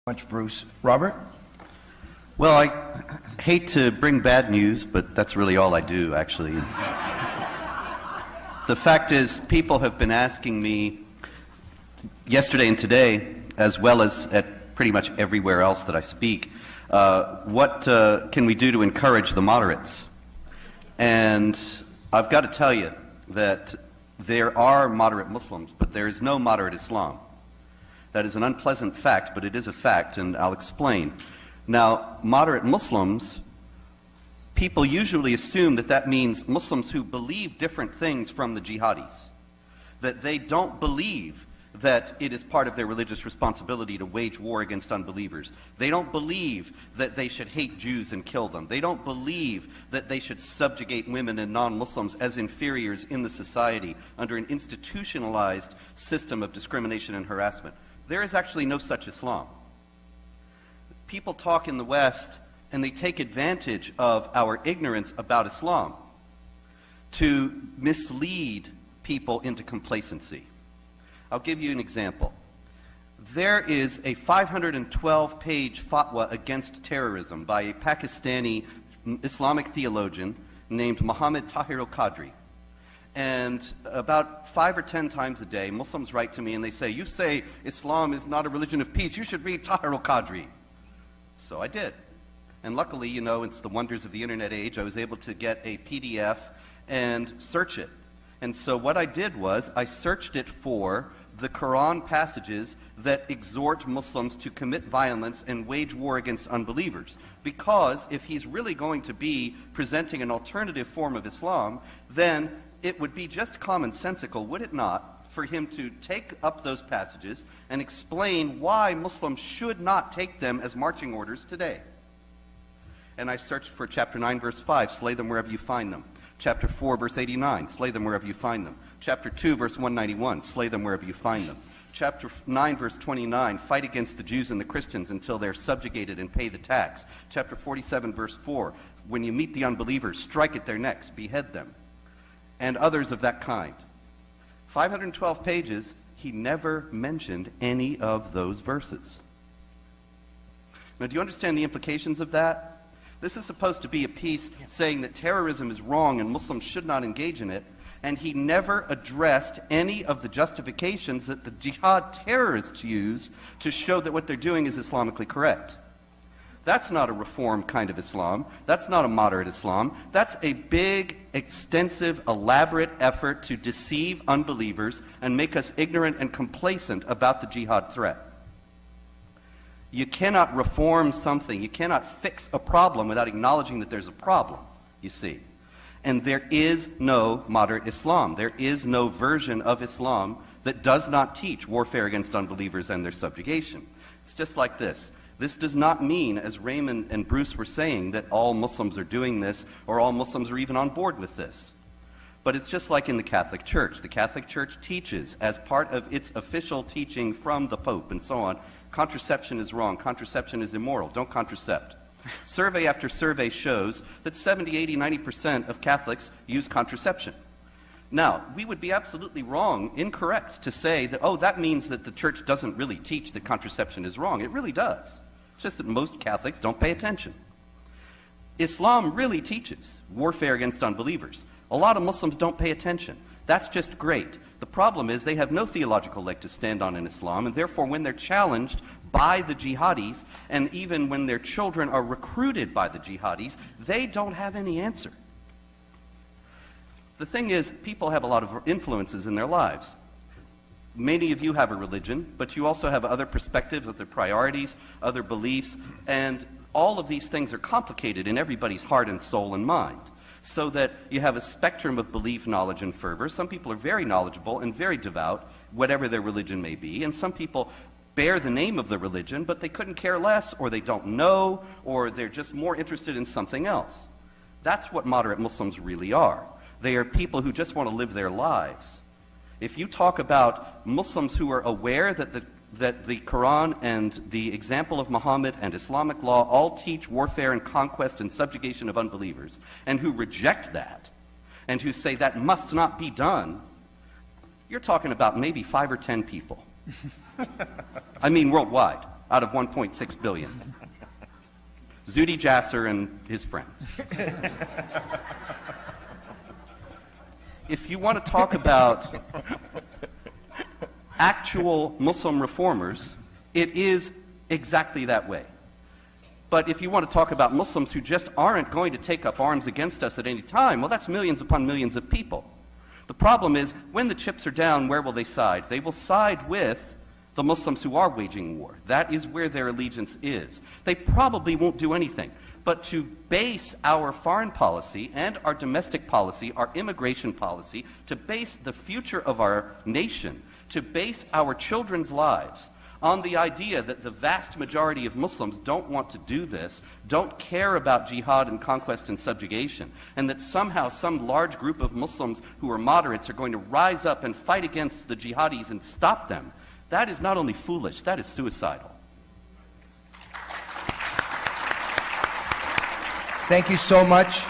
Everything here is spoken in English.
Much, Bruce. Robert? Well, I hate to bring bad news, but that's really all I do, actually. The fact is, people have been asking me yesterday and today, as well as at pretty much everywhere else that I speak, what can we do to encourage the moderates? And I've got to tell you that there are moderate Muslims, but there is no moderate Islam. That is an unpleasant fact, but it is a fact, and I'll explain. Now, moderate Muslims, people usually assume that that means Muslims who believe different things from the jihadis, that they don't believe that it is part of their religious responsibility to wage war against unbelievers. They don't believe that they should hate Jews and kill them. They don't believe that they should subjugate women and non-Muslims as inferiors in the society under an institutionalized system of discrimination and harassment. There is actually no such Islam. People talk in the West and they take advantage of our ignorance about Islam to mislead people into complacency. I'll give you an example. There is a 512-page fatwa against terrorism by a Pakistani Islamic theologian named Muhammad Tahir al-Qadri. And about 5 or 10 times a day, Muslims write to me and they say, "You say Islam is not a religion of peace. You should read Tahir al-Qadri." So I did. And luckily, you know, it's the wonders of the internet age, I was able to get a PDF and search it. And so what I did was, I searched it for the Qur'an passages that exhort Muslims to commit violence and wage war against unbelievers. Because if he's really going to be presenting an alternative form of Islam, then it would be just commonsensical, would it not, for him to take up those passages and explain why Muslims should not take them as marching orders today. And I searched for chapter 9, verse 5, slay them wherever you find them. Chapter 4, verse 89, slay them wherever you find them. Chapter 2, verse 191, slay them wherever you find them. Chapter 9, verse 29, fight against the Jews and the Christians until they're subjugated and pay the tax. Chapter 47, verse 4, when you meet the unbelievers, strike at their necks, behead them. And others of that kind. 512 pages, he never mentioned any of those verses. Now, do you understand the implications of that? This is supposed to be a piece saying that terrorism is wrong and Muslims should not engage in it, and he never addressed any of the justifications that the jihad terrorists use to show that what they're doing is Islamically correct. That's not a reform kind of Islam. That's not a moderate Islam. That's a big, extensive, elaborate effort to deceive unbelievers and make us ignorant and complacent about the jihad threat. You cannot reform something. You cannot fix a problem without acknowledging that there's a problem, you see. And there is no moderate Islam. There is no version of Islam that does not teach warfare against unbelievers and their subjugation. It's just like this. This does not mean, as Raymond and Bruce were saying, that all Muslims are doing this or all Muslims are even on board with this. But it's just like in the Catholic Church. The Catholic Church teaches, as part of its official teaching from the Pope and so on, contraception is wrong, contraception is immoral, don't contracept. Survey after survey shows that 70, 80, 90% of Catholics use contraception. Now, we would be absolutely wrong, incorrect, to say that, oh, that means that the church doesn't really teach that contraception is wrong. It really does. It's just that most Catholics don't pay attention. Islam really teaches warfare against unbelievers. A lot of Muslims don't pay attention. That's just great. The problem is they have no theological leg to stand on in Islam, and therefore when they're challenged by the jihadis, and even when their children are recruited by the jihadis, they don't have any answer. The thing is, people have a lot of influences in their lives. Many of you have a religion, but you also have other perspectives, other priorities, other beliefs, and all of these things are complicated in everybody's heart and soul and mind. So that you have a spectrum of belief, knowledge, and fervor. Some people are very knowledgeable and very devout, whatever their religion may be, and some people bear the name of the religion, but they couldn't care less, or they don't know, or they're just more interested in something else. That's what moderate Muslims really are. They are people who just want to live their lives. If you talk about Muslims who are aware that the Quran and the example of Muhammad and Islamic law all teach warfare and conquest and subjugation of unbelievers, and who reject that, and who say that must not be done, you're talking about maybe 5 or 10 people. I mean worldwide. out of 1.6 billion. Zuhdi Jasser and his friends. If you want to talk about actual Muslim reformers, it is exactly that way. But if you want to talk about Muslims who just aren't going to take up arms against us at any time, well, that's millions upon millions of people. The problem is, when the chips are down, where will they side? They will side with the Muslims who are waging war. That is where their allegiance is. They probably won't do anything. But to base our foreign policy and our domestic policy, our immigration policy, to base the future of our nation, to base our children's lives on the idea that the vast majority of Muslims don't want to do this, don't care about jihad and conquest and subjugation, and that somehow some large group of Muslims who are moderates are going to rise up and fight against the jihadis and stop them, that is not only foolish, that is suicidal. Thank you so much.